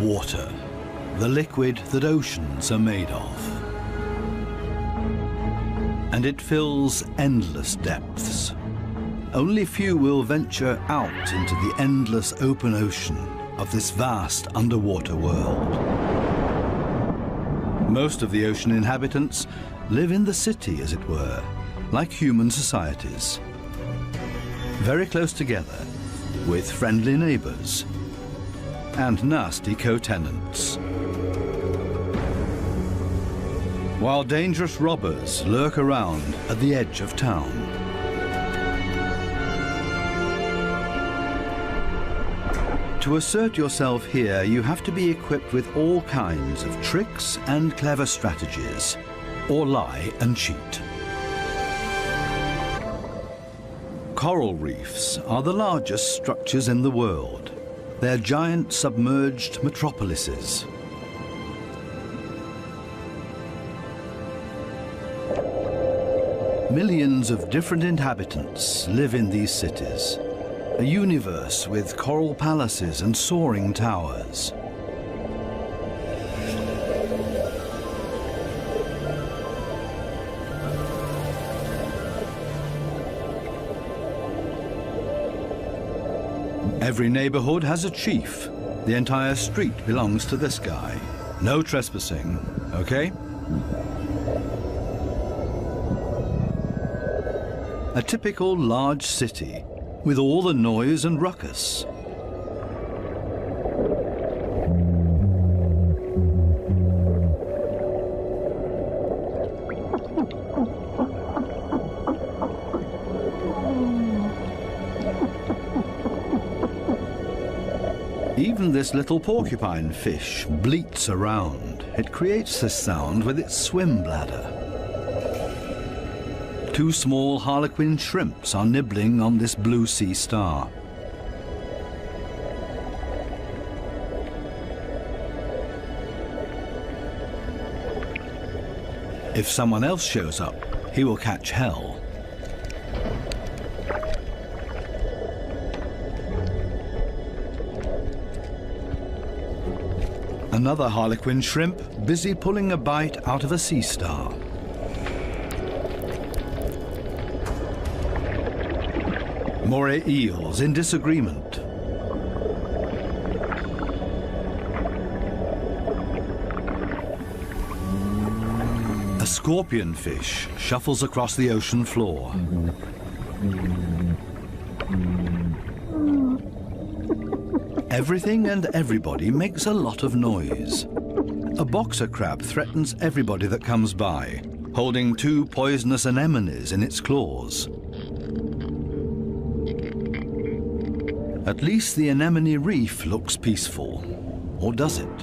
Water, the liquid that oceans are made of. And it fills endless depths. Only few will venture out into the endless open ocean of this vast underwater world. Most of the ocean inhabitants live in the city, as it were, like human societies. Very close together, with friendly neighbors and nasty co-tenants. While dangerous robbers lurk around at the edge of town. To assert yourself here, you have to be equipped with all kinds of tricks and clever strategies, or lie and cheat. Coral reefs are the largest structures in the world. They're giant submerged metropolises. Millions of different inhabitants live in these cities. A universe with coral palaces and soaring towers. Every neighborhood has a chief. The entire street belongs to this guy. No trespassing, okay? A typical large city with all the noise and ruckus. Even this little porcupine fish bleats around. It creates this sound with its swim bladder. Two small harlequin shrimps are nibbling on this blue sea star. If someone else shows up, he will catch hell. Another harlequin shrimp busy pulling a bite out of a sea star. Moray eels in disagreement. A scorpion fish shuffles across the ocean floor. Everything and everybody makes a lot of noise. A boxer crab threatens everybody that comes by, holding two poisonous anemones in its claws. At least the anemone reef looks peaceful. Or does it?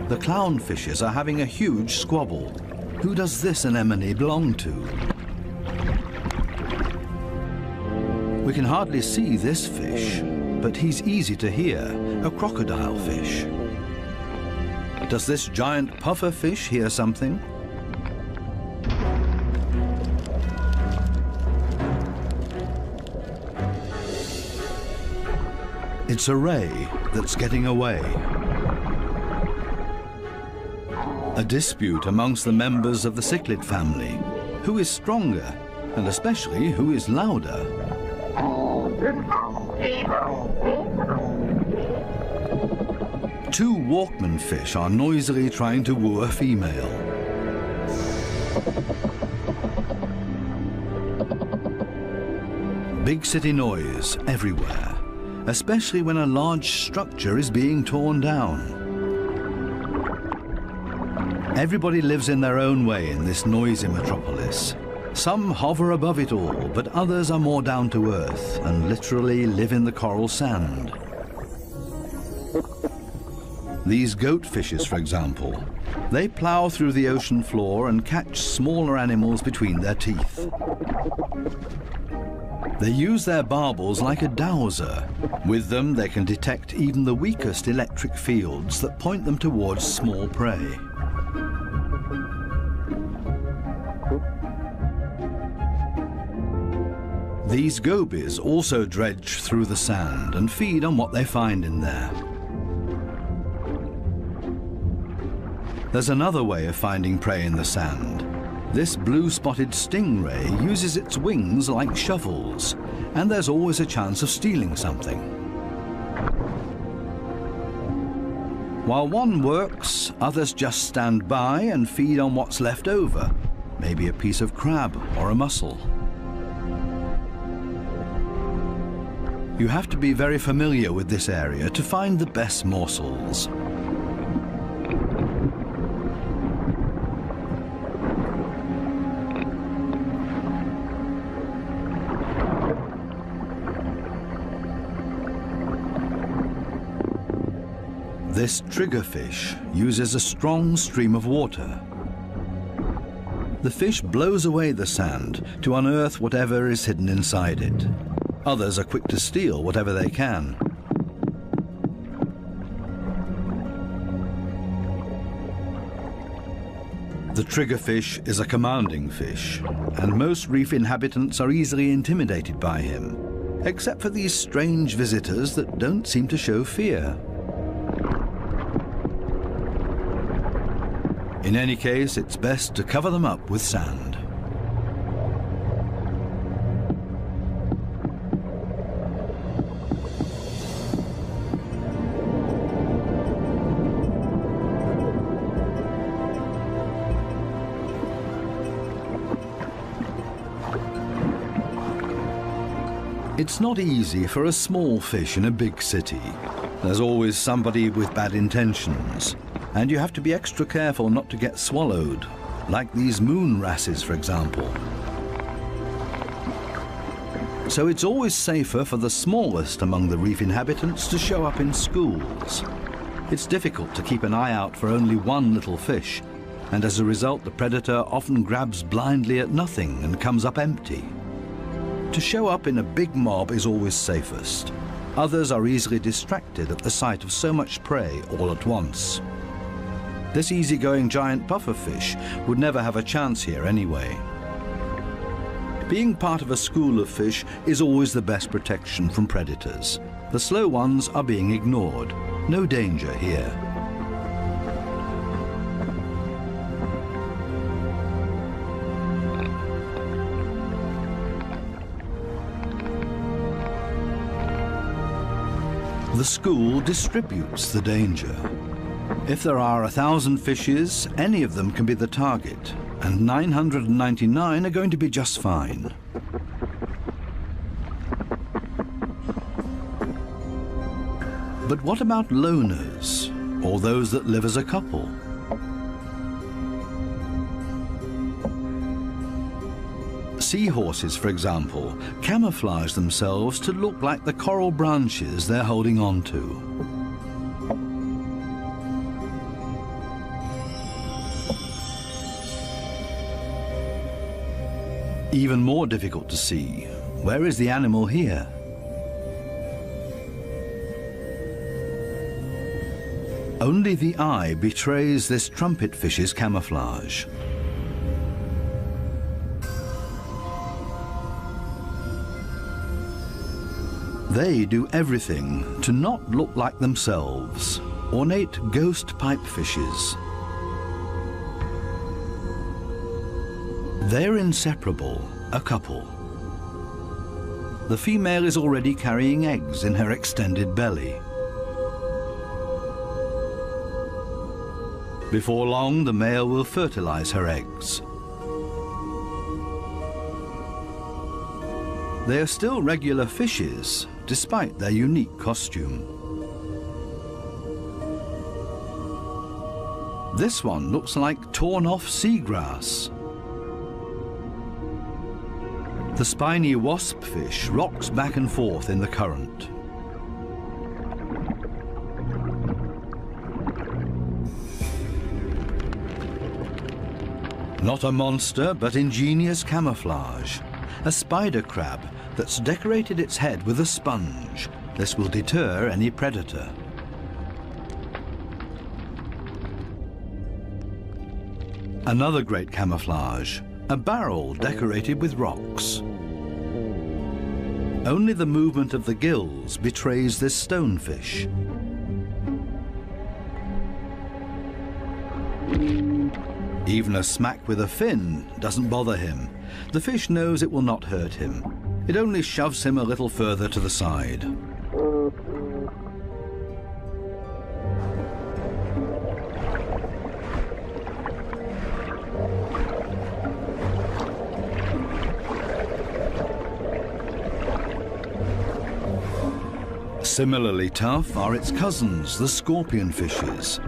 The clownfishes are having a huge squabble. Who does this anemone belong to? We can hardly see this fish, but he's easy to hear, a crocodile fish. Does this giant puffer fish hear something? It's a ray that's getting away. A dispute amongst the members of the cichlid family. Who is stronger, and especially who is louder? Two Walkman fish are noisily trying to woo a female. Big city noise everywhere, especially when a large structure is being torn down. Everybody lives in their own way in this noisy metropolis. Some hover above it all, but others are more down to earth and literally live in the coral sand. These goatfishes, for example, they plow through the ocean floor and catch smaller animals between their teeth. They use their barbels like a dowser. With them, they can detect even the weakest electric fields that point them towards small prey. These gobies also dredge through the sand and feed on what they find in there. There's another way of finding prey in the sand. This blue-spotted stingray uses its wings like shovels, and there's always a chance of stealing something. While one works, others just stand by and feed on what's left over, maybe a piece of crab or a mussel. You have to be very familiar with this area to find the best morsels. This triggerfish uses a strong stream of water. The fish blows away the sand to unearth whatever is hidden inside it. Others are quick to steal whatever they can. The triggerfish is a commanding fish, and most reef inhabitants are easily intimidated by him, except for these strange visitors that don't seem to show fear. In any case, it's best to cover them up with sand. It's not easy for a small fish in a big city. There's always somebody with bad intentions. And you have to be extra careful not to get swallowed, like these moon wrasses, for example. So it's always safer for the smallest among the reef inhabitants to show up in schools. It's difficult to keep an eye out for only one little fish, and as a result the predator often grabs blindly at nothing and comes up empty. To show up in a big mob is always safest. Others are easily distracted at the sight of so much prey all at once. This easygoing giant pufferfish would never have a chance here anyway. Being part of a school of fish is always the best protection from predators. The slow ones are being ignored. No danger here. The school distributes the danger. If there are 1,000 fishes, any of them can be the target, and 999 are going to be just fine. But what about loners, or those that live as a couple? Seahorses, for example, camouflage themselves to look like the coral branches they're holding on to. Even more difficult to see. Where is the animal here? Only the eye betrays this trumpet fish's camouflage. They do everything to not look like themselves. Ornate ghost pipefishes. They're inseparable, a couple. The female is already carrying eggs in her extended belly. Before long, the male will fertilize her eggs. They are still regular fishes, despite their unique costume. This one looks like torn-off seagrass. The spiny wasp fish rocks back and forth in the current. Not a monster, but ingenious camouflage. A spider crab that's decorated its head with a sponge. This will deter any predator. Another great camouflage, a barrel decorated with rocks. Only the movement of the gills betrays this stonefish. Even a smack with a fin doesn't bother him. The fish knows it will not hurt him. It only shoves him a little further to the side. Similarly tough are its cousins, the scorpion fishes.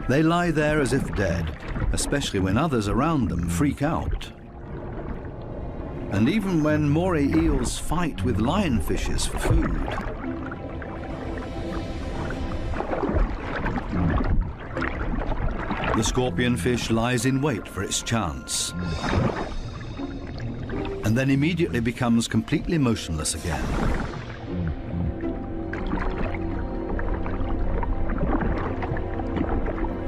They lie there as if dead, especially when others around them freak out. And even when moray eels fight with lionfishes for food. The scorpionfish lies in wait for its chance, and then immediately becomes completely motionless again.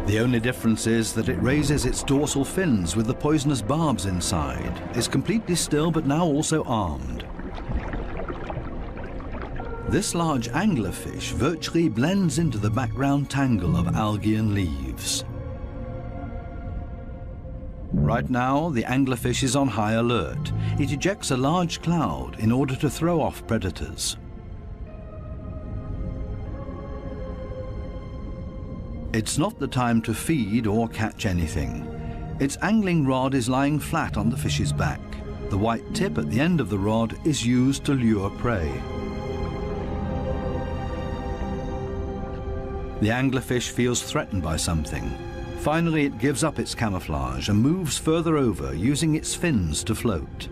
The only difference is that it raises its dorsal fins with the poisonous barbs inside, is completely still but now also armed. This large anglerfish virtually blends into the background tangle of algae and leaves. Right now, the anglerfish is on high alert. It ejects a large cloud in order to throw off predators. It's not the time to feed or catch anything. Its angling rod is lying flat on the fish's back. The white tip at the end of the rod is used to lure prey. The anglerfish feels threatened by something. Finally, it gives up its camouflage and moves further over, using its fins to float.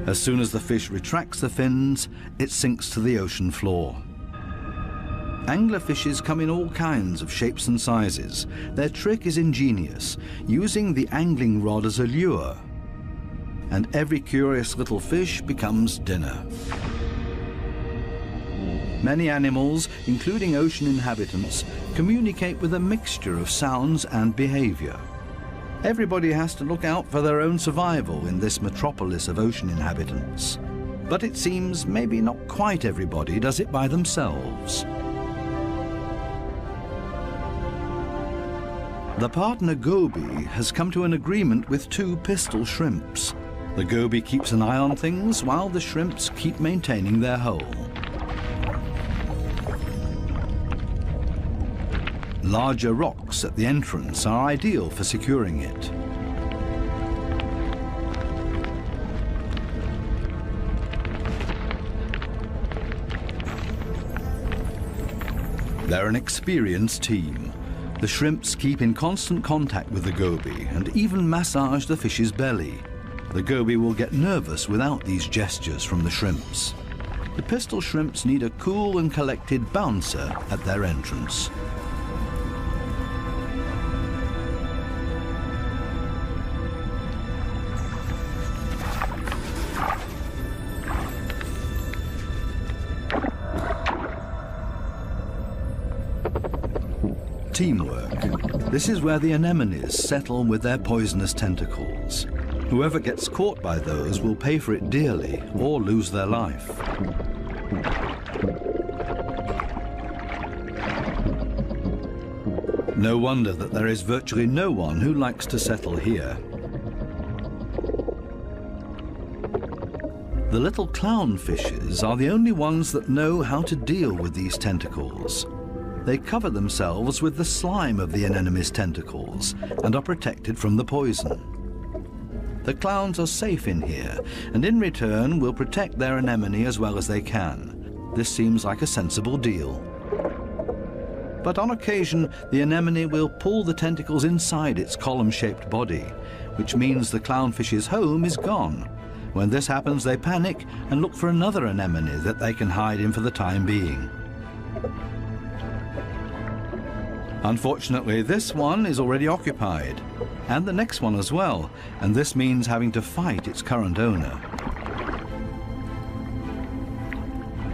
As soon as the fish retracts the fins, it sinks to the ocean floor. Anglerfishes come in all kinds of shapes and sizes. Their trick is ingenious, using the angling rod as a lure. And every curious little fish becomes dinner. Many animals, including ocean inhabitants, communicate with a mixture of sounds and behavior. Everybody has to look out for their own survival in this metropolis of ocean inhabitants. But it seems maybe not quite everybody does it by themselves. The partner goby has come to an agreement with two pistol shrimps. The goby keeps an eye on things while the shrimps keep maintaining their hole. Larger rocks at the entrance are ideal for securing it. They're an experienced team. The shrimps keep in constant contact with the goby and even massage the fish's belly. The goby will get nervous without these gestures from the shrimps. The pistol shrimps need a cool and collected bouncer at their entrance. Teamwork. This is where the anemones settle with their poisonous tentacles. Whoever gets caught by those will pay for it dearly or lose their life. No wonder that there is virtually no one who likes to settle here. The little clownfishes are the only ones that know how to deal with these tentacles. They cover themselves with the slime of the anemone's tentacles and are protected from the poison. The clowns are safe in here, and in return will protect their anemone as well as they can. This seems like a sensible deal. But on occasion, the anemone will pull the tentacles inside its column-shaped body, which means the clownfish's home is gone. When this happens, they panic and look for another anemone that they can hide in for the time being. Unfortunately, this one is already occupied, and the next one as well, and this means having to fight its current owner.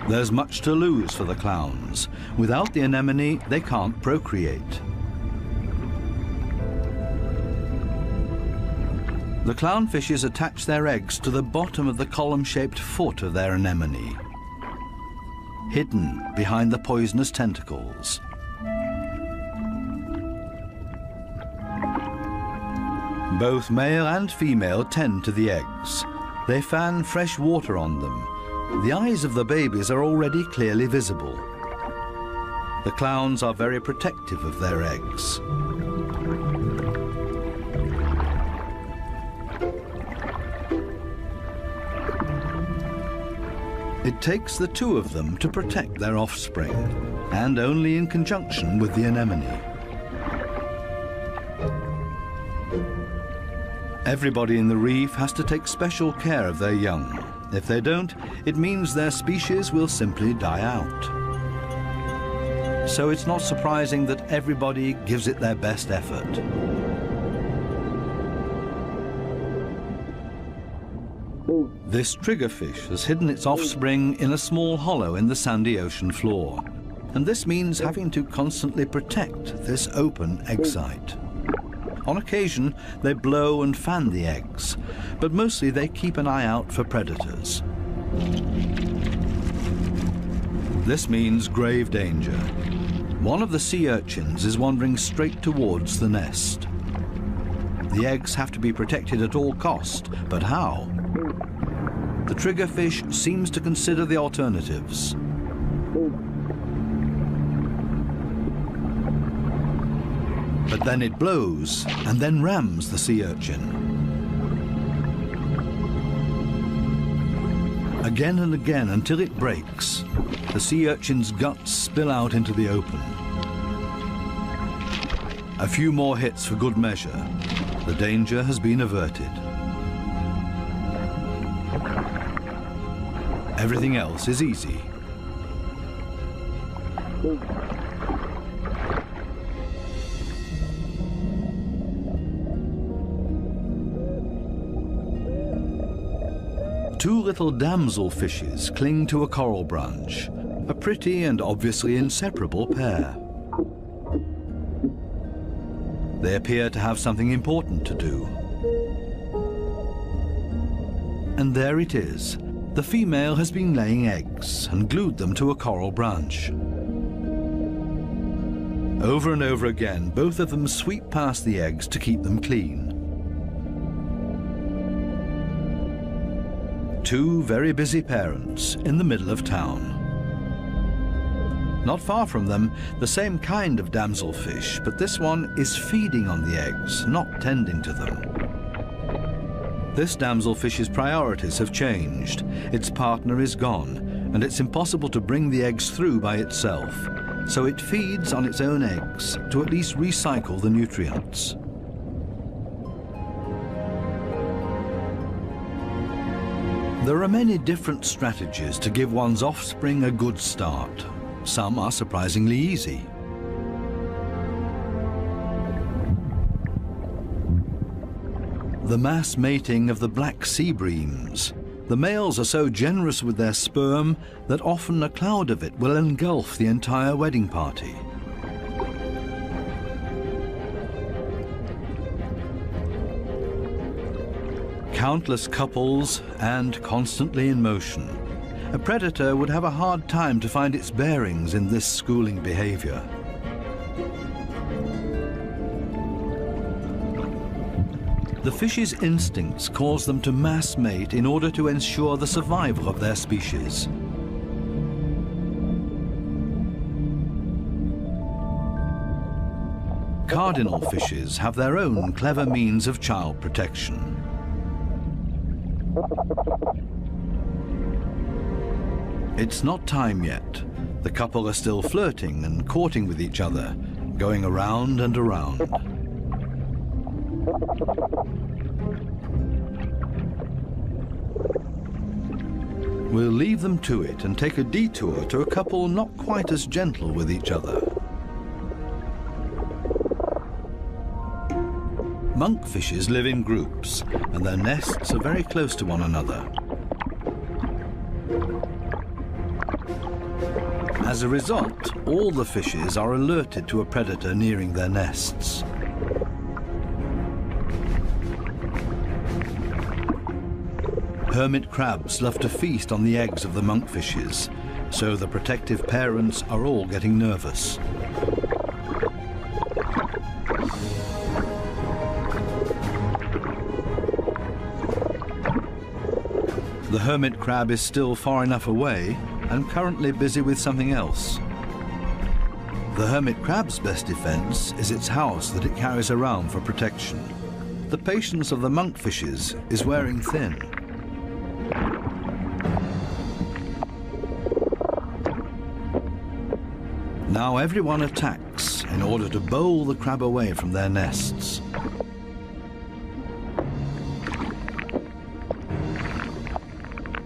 There's much to lose for the clowns. Without the anemone, they can't procreate. The clownfishes attach their eggs to the bottom of the column-shaped foot of their anemone, hidden behind the poisonous tentacles. Both male and female tend to the eggs. They fan fresh water on them. The eyes of the babies are already clearly visible. The clowns are very protective of their eggs. It takes the two of them to protect their offspring, and only in conjunction with the anemone. Everybody in the reef has to take special care of their young. If they don't, it means their species will simply die out. So it's not surprising that everybody gives it their best effort. This triggerfish has hidden its offspring in a small hollow in the sandy ocean floor. And this means having to constantly protect this open egg site. On occasion, they blow and fan the eggs, but mostly they keep an eye out for predators. This means grave danger. One of the sea urchins is wandering straight towards the nest. The eggs have to be protected at all cost, but how? The triggerfish seems to consider the alternatives. But then it blows and then rams the sea urchin. Again and again until it breaks, the sea urchin's guts spill out into the open. A few more hits for good measure. The danger has been averted. Everything else is easy. Two little damselfishes cling to a coral branch, a pretty and obviously inseparable pair. They appear to have something important to do. And there it is. The female has been laying eggs and glued them to a coral branch. Over and over again, both of them sweep past the eggs to keep them clean. Two very busy parents in the middle of town. Not far from them, the same kind of damselfish, but this one is feeding on the eggs, not tending to them. This damselfish's priorities have changed. Its partner is gone, and it's impossible to bring the eggs through by itself, so it feeds on its own eggs to at least recycle the nutrients. There are many different strategies to give one's offspring a good start. Some are surprisingly easy. The mass mating of the black sea breams. The males are so generous with their sperm that often a cloud of it will engulf the entire wedding party. Countless couples and constantly in motion. A predator would have a hard time to find its bearings in this schooling behavior. The fish's instincts cause them to mass mate in order to ensure the survival of their species. Cardinal fishes have their own clever means of child protection. It's not time yet. The couple are still flirting and courting with each other, going around and around. We'll leave them to it and take a detour to a couple not quite as gentle with each other. Monkfishes live in groups, and their nests are very close to one another. As a result, all the fishes are alerted to a predator nearing their nests. Hermit crabs love to feast on the eggs of the monkfishes, so the protective parents are all getting nervous. The hermit crab is still far enough away and currently busy with something else. The hermit crab's best defense is its house that it carries around for protection. The patience of the monkfishes is wearing thin. Now everyone attacks in order to bowl the crab away from their nests.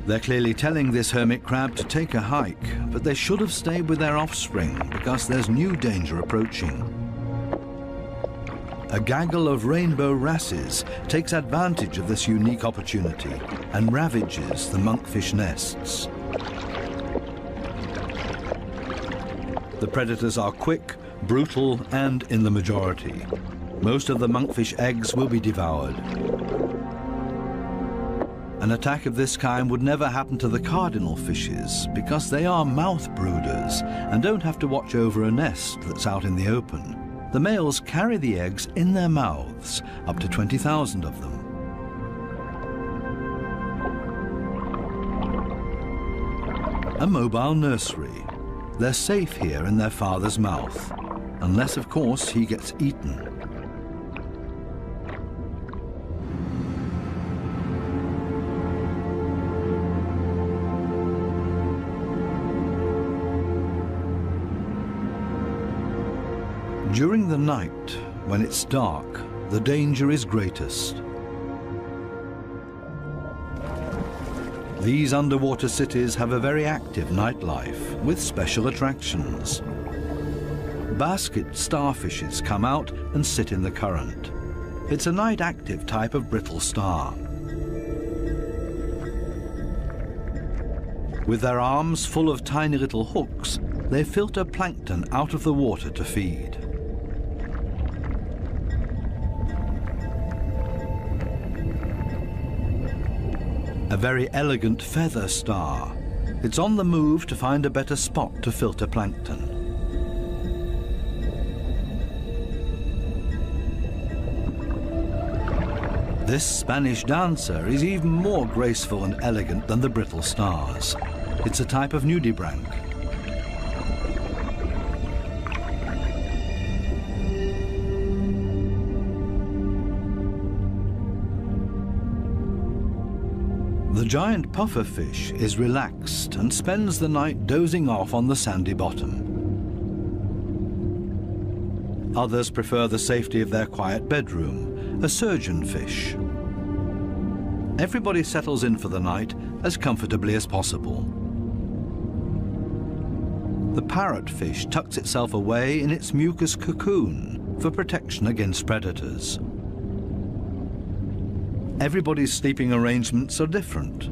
They're clearly telling this hermit crab to take a hike, but they should have stayed with their offspring because there's new danger approaching. A gaggle of rainbow wrasses takes advantage of this unique opportunity and ravages the monkfish nests. The predators are quick, brutal, and in the majority. Most of the monkfish eggs will be devoured. An attack of this kind would never happen to the cardinal fishes because they are mouth brooders and don't have to watch over a nest that's out in the open. The males carry the eggs in their mouths, up to 20,000 of them. A mobile nursery. They're safe here in their father's mouth, unless, of course, he gets eaten. During the night, when it's dark, the danger is greatest. These underwater cities have a very active nightlife with special attractions. Basket starfishes come out and sit in the current. It's a night-active type of brittle star. With their arms full of tiny little hooks, they filter plankton out of the water to feed. A very elegant feather star. It's on the move to find a better spot to filter plankton. This Spanish dancer is even more graceful and elegant than the brittle stars. It's a type of nudibranch. The giant pufferfish is relaxed and spends the night dozing off on the sandy bottom. Others prefer the safety of their quiet bedroom, a surgeonfish. Everybody settles in for the night as comfortably as possible. The parrotfish tucks itself away in its mucus cocoon for protection against predators. Everybody's sleeping arrangements are different.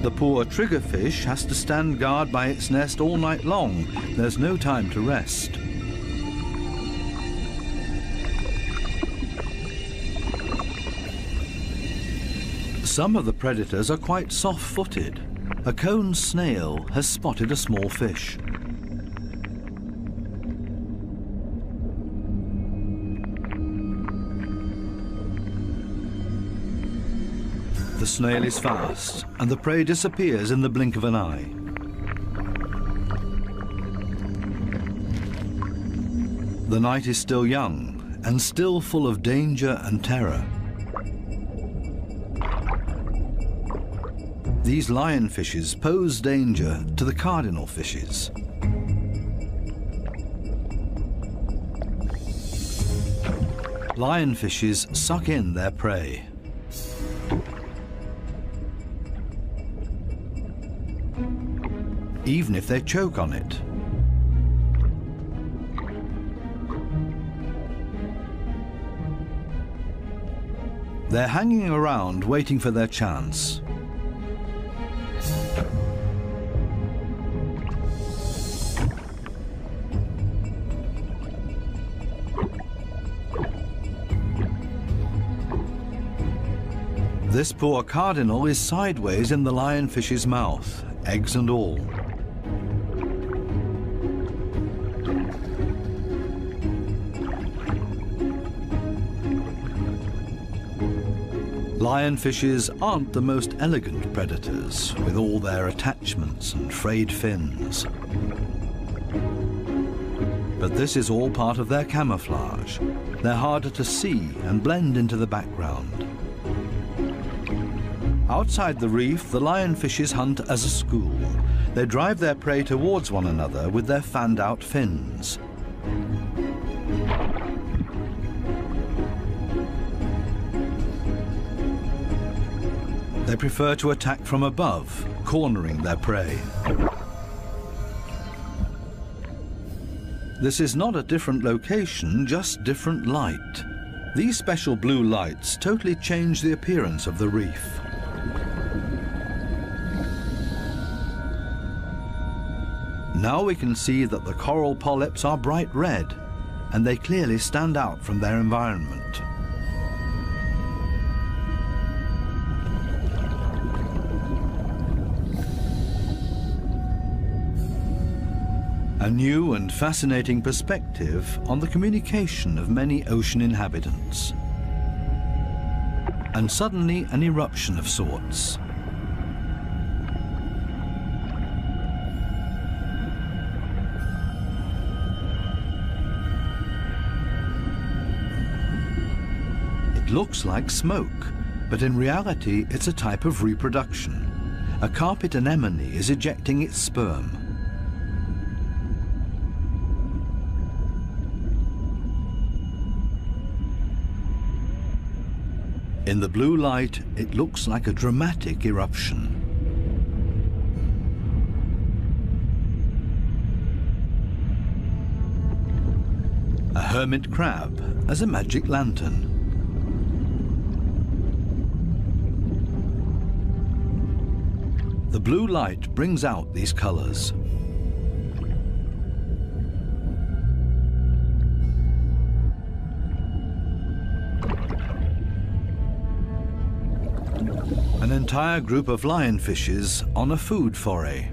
The poor triggerfish has to stand guard by its nest all night long. There's no time to rest. Some of the predators are quite soft-footed. A cone snail has spotted a small fish. The snail is fast, and the prey disappears in the blink of an eye. The night is still young, and still full of danger and terror. These lionfishes pose danger to the cardinal fishes. Lionfishes suck in their prey. Even if they choke on it. They're hanging around waiting for their chance. This poor cardinal is sideways in the lionfish's mouth, eggs and all. Lionfishes aren't the most elegant predators, with all their attachments and frayed fins. But this is all part of their camouflage. They're harder to see and blend into the background. Outside the reef, the lionfishes hunt as a school. They drive their prey towards one another with their fanned-out fins. They prefer to attack from above, cornering their prey. This is not a different location, just different light. These special blue lights totally change the appearance of the reef. Now we can see that the coral polyps are bright red, and they clearly stand out from their environment. A new and fascinating perspective on the communication of many ocean inhabitants. And suddenly an eruption of sorts. It looks like smoke, but in reality it's a type of reproduction. A carpet anemone is ejecting its sperm. In the blue light, it looks like a dramatic eruption. A hermit crab as a magic lantern. The blue light brings out these colors. An entire group of lionfishes on a food foray.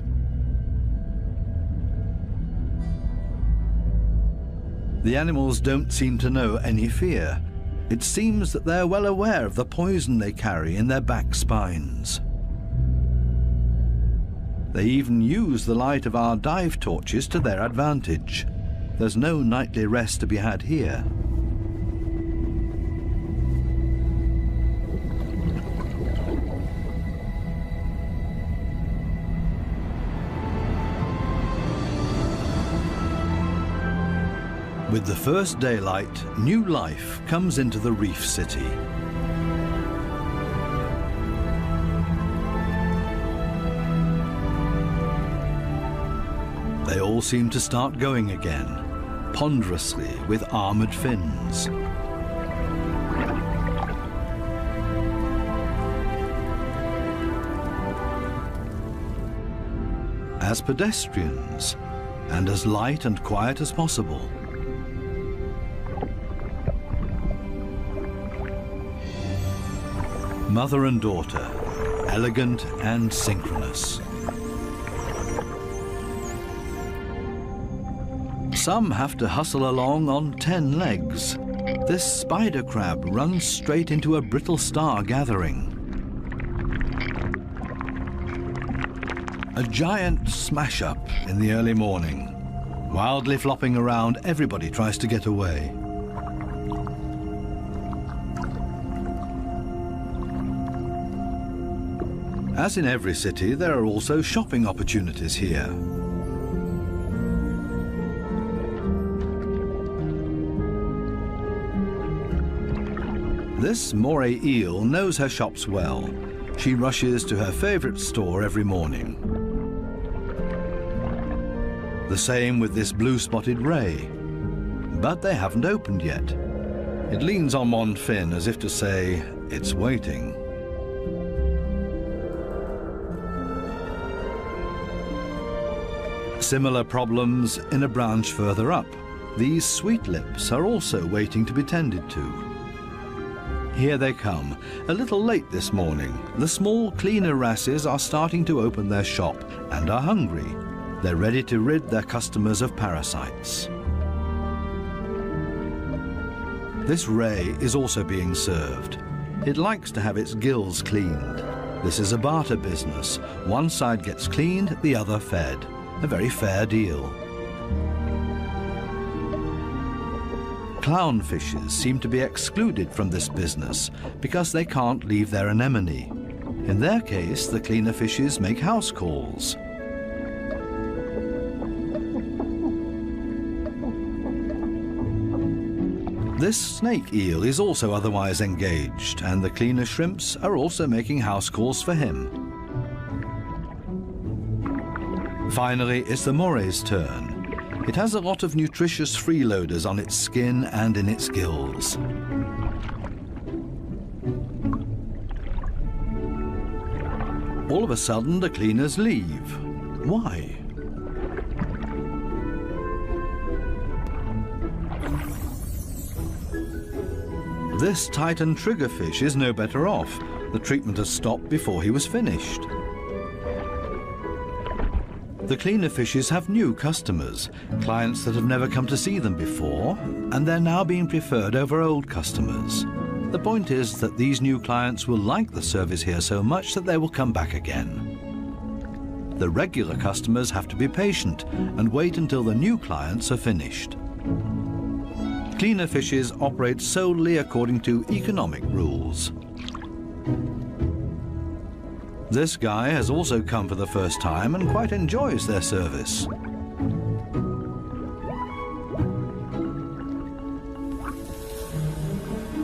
The animals don't seem to know any fear. It seems that they're well aware of the poison they carry in their back spines. They even use the light of our dive torches to their advantage. There's no nightly rest to be had here. With the first daylight, new life comes into the reef city. They all seem to start going again, ponderously with armored fins. As pedestrians, and as light and quiet as possible. Mother and daughter, elegant and synchronous. Some have to hustle along on 10 legs. This spider crab runs straight into a brittle star gathering. A giant smash-up in the early morning. Wildly flopping around, everybody tries to get away. As in every city, there are also shopping opportunities here. This moray eel knows her shops well. She rushes to her favorite store every morning. The same with this blue-spotted ray. But they haven't opened yet. It leans on one fin as if to say, it's waiting. Similar problems in a branch further up. These sweetlips are also waiting to be tended to. Here they come, a little late this morning. The small, cleaner wrasses are starting to open their shop and are hungry. They're ready to rid their customers of parasites. This ray is also being served. It likes to have its gills cleaned. This is a barter business. One side gets cleaned, the other fed. A very fair deal. Clownfishes seem to be excluded from this business because they can't leave their anemone. In their case, the cleaner fishes make house calls. This snake eel is also otherwise engaged, and the cleaner shrimps are also making house calls for him. Finally, it's the moray's turn. It has a lot of nutritious freeloaders on its skin and in its gills. All of a sudden, the cleaners leave. Why? This Titan triggerfish is no better off. The treatment has stopped before he was finished. The cleaner fishes have new customers, clients that have never come to see them before, and they're now being preferred over old customers. The point is that these new clients will like the service here so much that they will come back again. The regular customers have to be patient and wait until the new clients are finished. Cleaner fishes operate solely according to economic rules. This guy has also come for the first time and quite enjoys their service.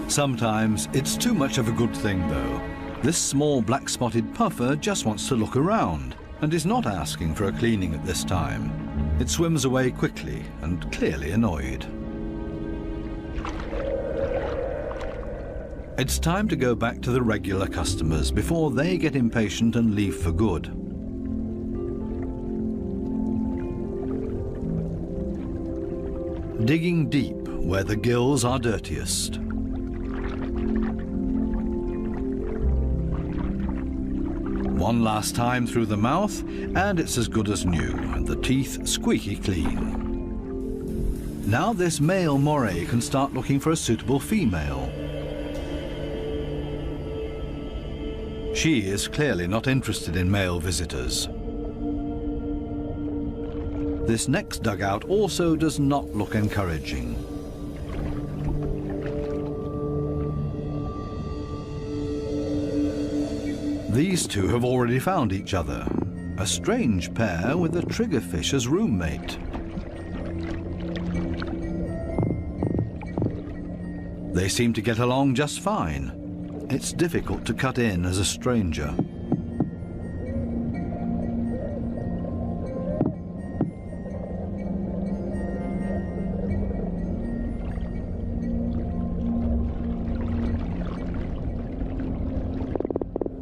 Sometimes it's too much of a good thing, though. This small black-spotted puffer just wants to look around and is not asking for a cleaning at this time. It swims away quickly and clearly annoyed. It's time to go back to the regular customers before they get impatient and leave for good. Digging deep where the gills are dirtiest. One last time through the mouth, and it's as good as new, and the teeth squeaky clean. Now this male moray can start looking for a suitable female. She is clearly not interested in male visitors. This next dugout also does not look encouraging. These two have already found each other. A strange pair with a triggerfish as roommate. They seem to get along just fine. It's difficult to cut in as a stranger.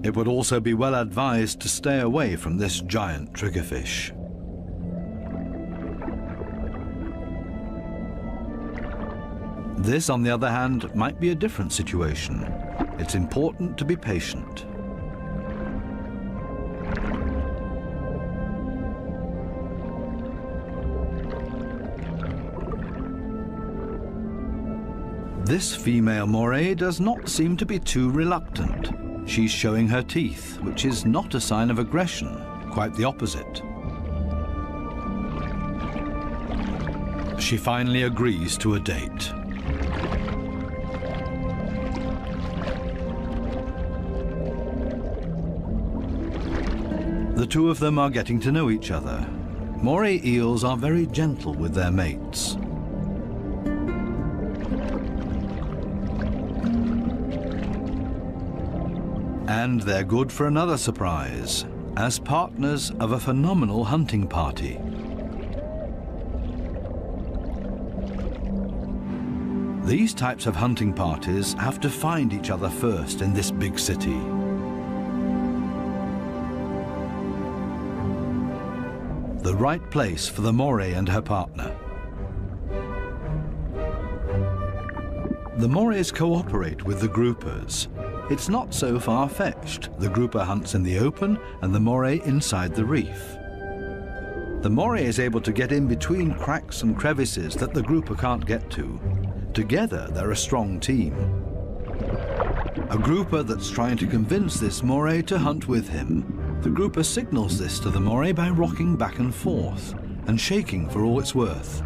It would also be well advised to stay away from this giant triggerfish. This, on the other hand, might be a different situation. It's important to be patient. This female moray does not seem to be too reluctant. She's showing her teeth, which is not a sign of aggression, quite the opposite. She finally agrees to a date. The two of them are getting to know each other. Moray eels are very gentle with their mates. And they're good for another surprise, as partners of a phenomenal hunting party. These types of hunting parties have to find each other first in this big city. The right place for the moray and her partner. The morays cooperate with the groupers. It's not so far-fetched. The grouper hunts in the open and the moray inside the reef. The moray is able to get in between cracks and crevices that the grouper can't get to. Together, they're a strong team. A grouper that's trying to convince this moray to hunt with him. The grouper signals this to the moray by rocking back and forth and shaking for all it's worth.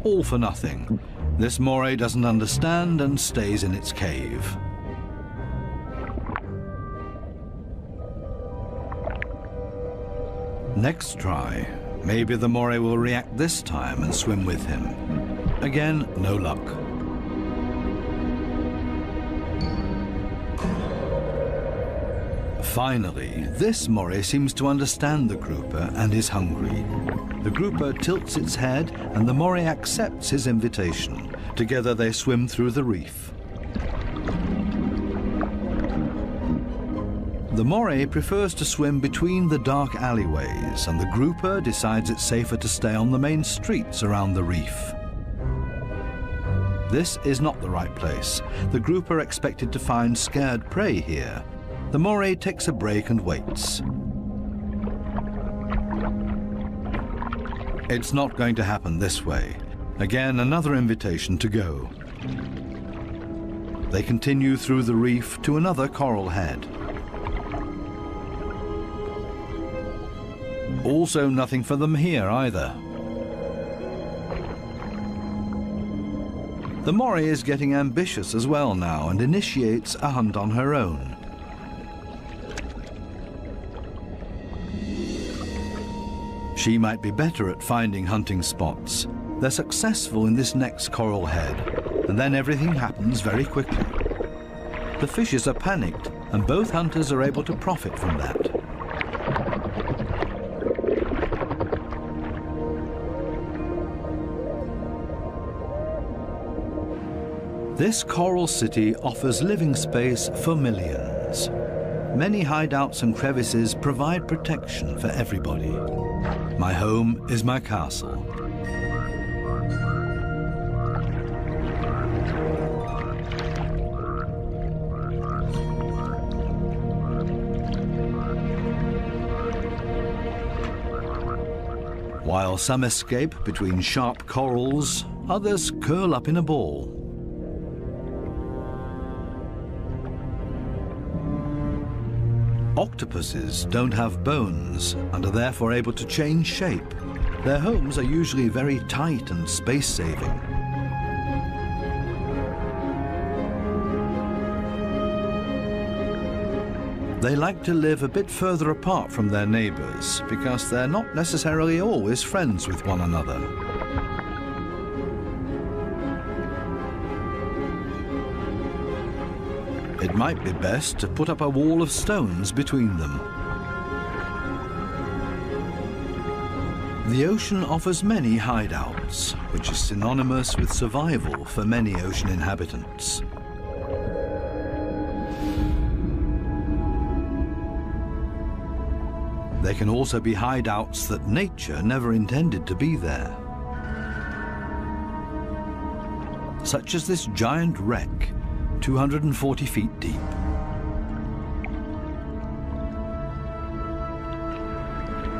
All for nothing. This moray doesn't understand and stays in its cave. Next try. Maybe the moray will react this time and swim with him. Again, no luck. Finally, this moray seems to understand the grouper and is hungry. The grouper tilts its head and the moray accepts his invitation. Together they swim through the reef. The moray prefers to swim between the dark alleyways, and the grouper decides it's safer to stay on the main streets around the reef. This is not the right place. The grouper expected to find scared prey here. The moray takes a break and waits. It's not going to happen this way. Again, another invitation to go. They continue through the reef to another coral head. Also nothing for them here either. The moray is getting ambitious as well now and initiates a hunt on her own. She might be better at finding hunting spots. They're successful in this next coral head, and then everything happens very quickly. The fishes are panicked, and both hunters are able to profit from that. This coral city offers living space for millions. Many hideouts and crevices provide protection for everybody. My home is my castle. While some escape between sharp corals, others curl up in a ball. Octopuses don't have bones and are therefore able to change shape. Their homes are usually very tight and space-saving. They like to live a bit further apart from their neighbors because they're not necessarily always friends with one another. It might be best to put up a wall of stones between them. The ocean offers many hideouts, which is synonymous with survival for many ocean inhabitants. There can also be hideouts that nature never intended to be there, such as this giant wreck, 240 feet deep.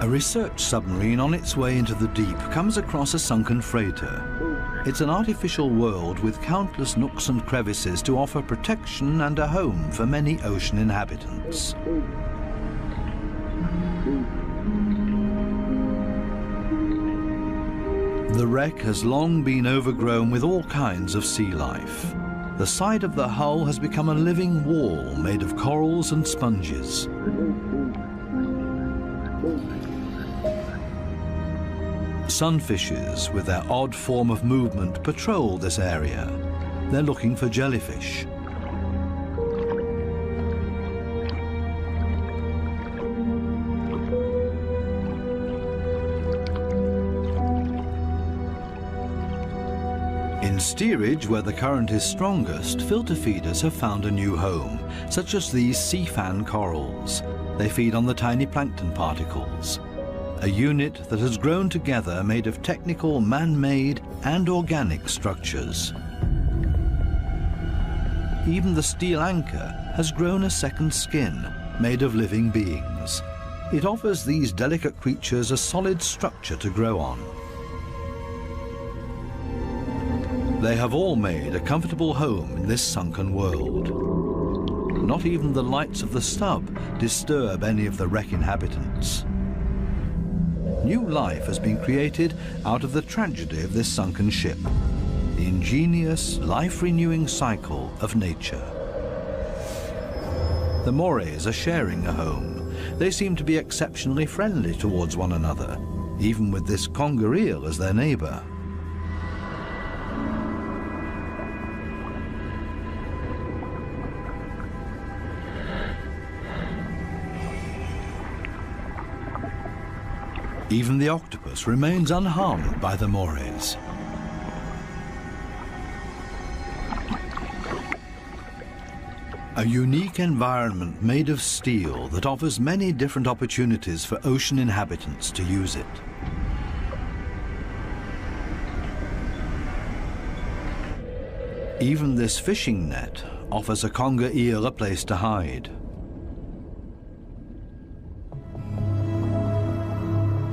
A research submarine on its way into the deep comes across a sunken freighter. It's an artificial world with countless nooks and crevices to offer protection and a home for many ocean inhabitants. The wreck has long been overgrown with all kinds of sea life. The side of the hull has become a living wall made of corals and sponges. Sunfishes, with their odd form of movement, patrol this area. They're looking for jellyfish. In steerage, where the current is strongest, filter feeders have found a new home, such as these sea fan corals. They feed on the tiny plankton particles. A unit that has grown together made of technical, man-made and organic structures. Even the steel anchor has grown a second skin made of living beings. It offers these delicate creatures a solid structure to grow on. They have all made a comfortable home in this sunken world. Not even the lights of the stub disturb any of the wreck inhabitants. New life has been created out of the tragedy of this sunken ship, the ingenious, life-renewing cycle of nature. The Morays are sharing a home. They seem to be exceptionally friendly towards one another, even with this conger eel as their neighbour. Even the octopus remains unharmed by the Morays. A unique environment made of steel that offers many different opportunities for ocean inhabitants to use it. Even this fishing net offers a conger eel a place to hide.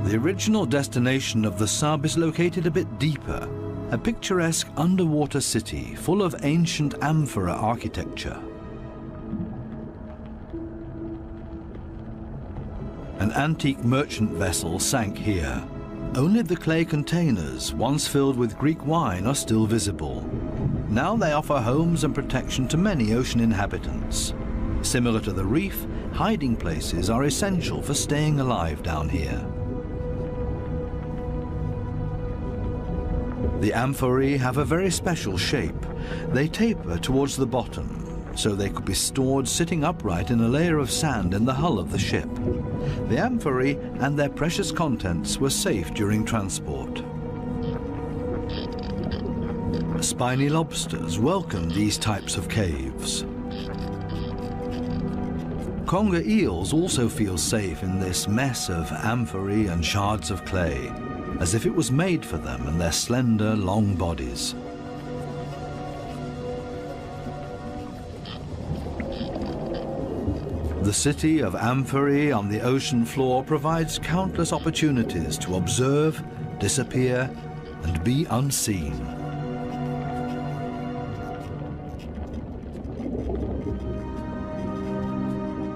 The original destination of the sub is located a bit deeper, a picturesque underwater city full of ancient amphora architecture. An antique merchant vessel sank here. Only the clay containers, once filled with Greek wine, are still visible. Now they offer homes and protection to many ocean inhabitants. Similar to the reef, hiding places are essential for staying alive down here. The amphorae have a very special shape. They taper towards the bottom, so they could be stored sitting upright in a layer of sand in the hull of the ship. The amphorae and their precious contents were safe during transport. Spiny lobsters welcome these types of caves. Conger eels also feel safe in this mess of amphorae and shards of clay, as if it was made for them and their slender, long bodies. The city of amphorae on the ocean floor provides countless opportunities to observe, disappear, and be unseen.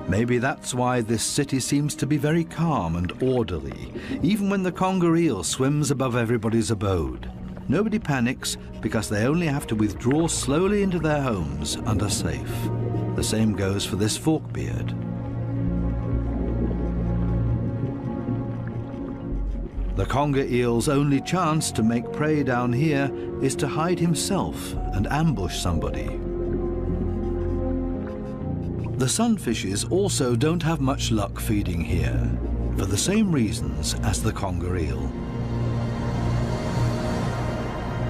Maybe that's why this city seems to be very calm and orderly, even when the conger eel swims above everybody's abode. Nobody panics because they only have to withdraw slowly into their homes and are safe. The same goes for this forkbeard. The conger eel's only chance to make prey down here is to hide himself and ambush somebody. The sunfishes also don't have much luck feeding here, for the same reasons as the conger eel.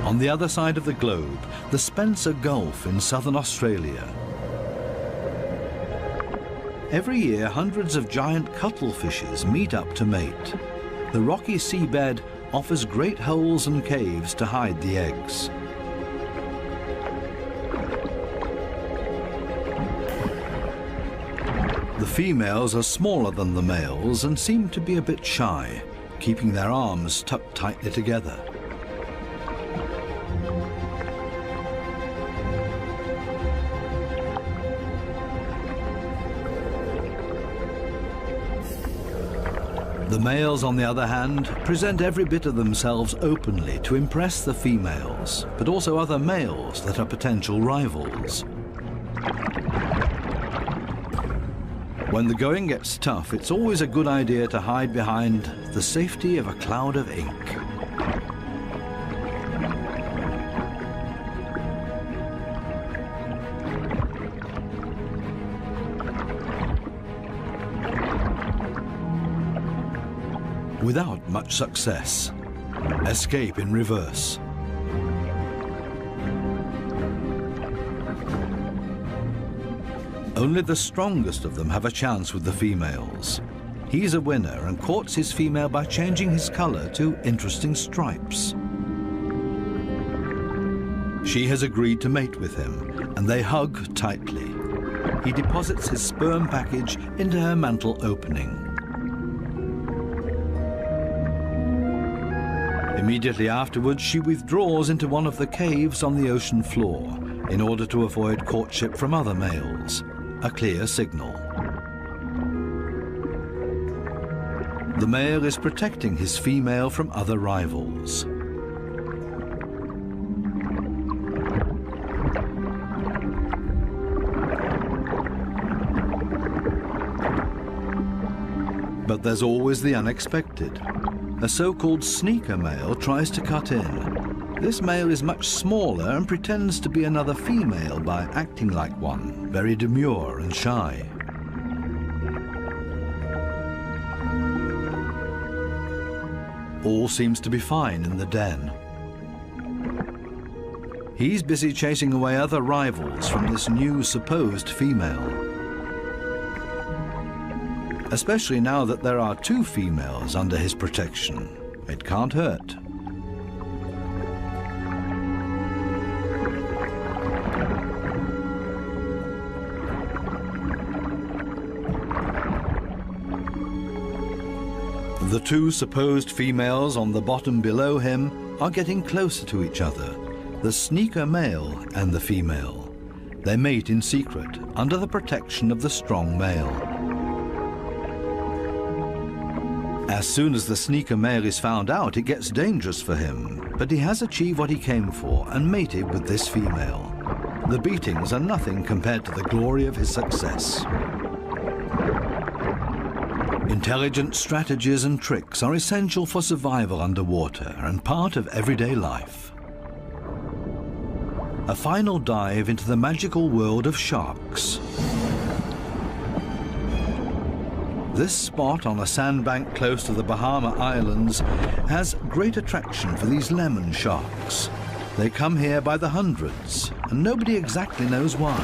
On the other side of the globe, the Spencer Gulf in southern Australia. Every year, hundreds of giant cuttlefishes meet up to mate. The rocky seabed offers great holes and caves to hide the eggs. The females are smaller than the males and seem to be a bit shy, keeping their arms tucked tightly together. The males, on the other hand, present every bit of themselves openly to impress the females, but also other males that are potential rivals. When the going gets tough, it's always a good idea to hide behind the safety of a cloud of ink. Without much success. Escape in reverse. Only the strongest of them have a chance with the females. He's a winner and courts his female by changing his color to interesting stripes. She has agreed to mate with him, and they hug tightly. He deposits his sperm package into her mantle opening. Immediately afterwards, she withdraws into one of the caves on the ocean floor in order to avoid courtship from other males, a clear signal. The male is protecting his female from other rivals. But there's always the unexpected. A so-called sneaker male tries to cut in. This male is much smaller and pretends to be another female by acting like one, very demure and shy. All seems to be fine in the den. He's busy chasing away other rivals from this new supposed female. Especially now that there are 2 females under his protection. It can't hurt. The 2 supposed females on the bottom below him are getting closer to each other, the sneaker male and the female. They mate in secret, under the protection of the strong male. As soon as the sneaker male is found out, it gets dangerous for him, but he has achieved what he came for and mated with this female. The beatings are nothing compared to the glory of his success. Intelligent strategies and tricks are essential for survival underwater and part of everyday life. A final dive into the magical world of sharks. This spot on a sandbank close to the Bahama Islands has great attraction for these lemon sharks. They come here by the hundreds, and nobody exactly knows why.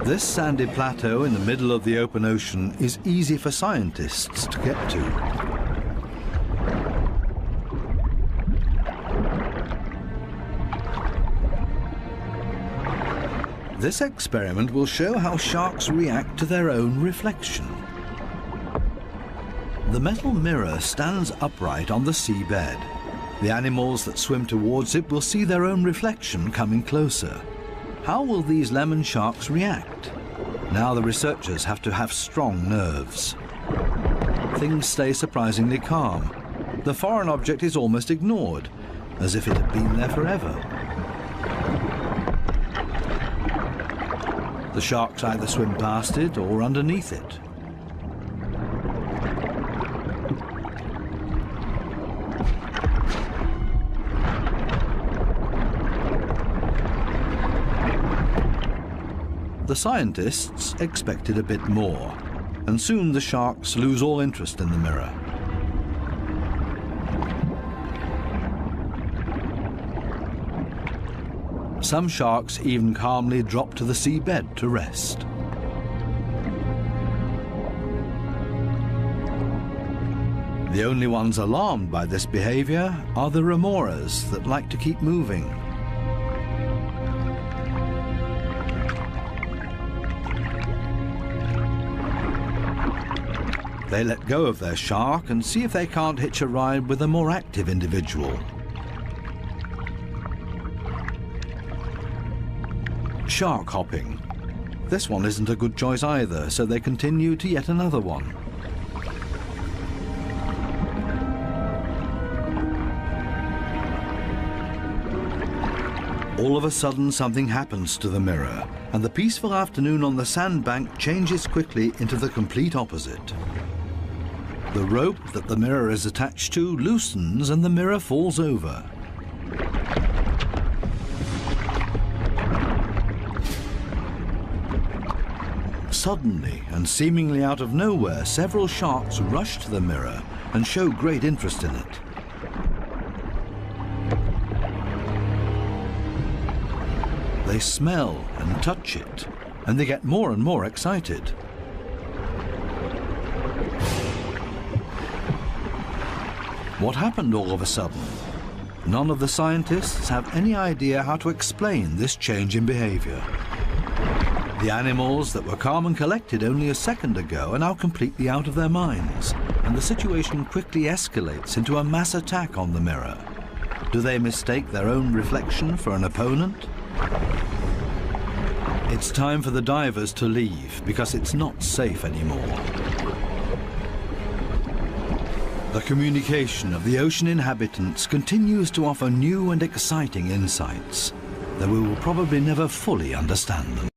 This sandy plateau in the middle of the open ocean is easy for scientists to get to. This experiment will show how sharks react to their own reflection. The metal mirror stands upright on the seabed. The animals that swim towards it will see their own reflection coming closer. How will these lemon sharks react? Now the researchers have to have strong nerves. Things stay surprisingly calm. The foreign object is almost ignored, as if it had been there forever. The sharks either swim past it or underneath it. The scientists expected a bit more, and soon the sharks lose all interest in the mirror. Some sharks even calmly drop to the seabed to rest. The only ones alarmed by this behavior are the remoras that like to keep moving. They let go of their shark and see if they can't hitch a ride with a more active individual. Shark hopping. This one isn't a good choice either, so they continue to yet another one. All of a sudden, something happens to the mirror, and the peaceful afternoon on the sandbank changes quickly into the complete opposite. The rope that the mirror is attached to loosens and the mirror falls over. Suddenly, and seemingly out of nowhere, several sharks rush to the mirror and show great interest in it. They smell and touch it, and they get more and more excited. What happened all of a sudden? None of the scientists have any idea how to explain this change in behavior. The animals that were calm and collected only a second ago are now completely out of their minds, and the situation quickly escalates into a mass attack on the mirror. Do they mistake their own reflection for an opponent? It's time for the divers to leave because it's not safe anymore. The communication of the ocean inhabitants continues to offer new and exciting insights, though we will probably never fully understand them.